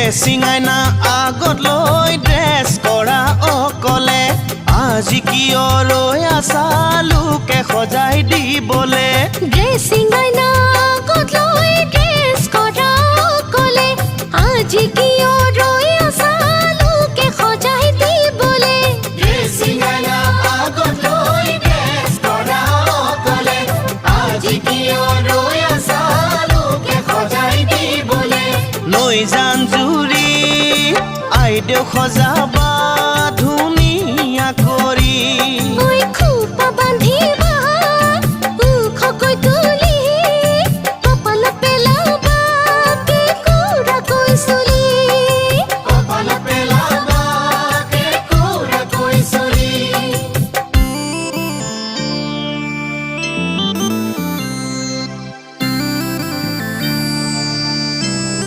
dressing আইনা আগত লৈ ড্ৰেছ কৰা অকলে আজি কিয় ৰৈ আছা লোকে সজাই দিবলে ড্ৰেছিং আইনা আগত লৈ ড্ৰেছ কৰা অকলে আজি কিয় ৰৈ আছা লোকে সজাই দিবলে ড্ৰেছিং আইনা আগত লৈ ড্ৰেছ কৰা অকলে আজি কিয় ৰৈ আছা লোকে সজাই দিবলে লৈ জান জুৰি আইদেউ সজাবা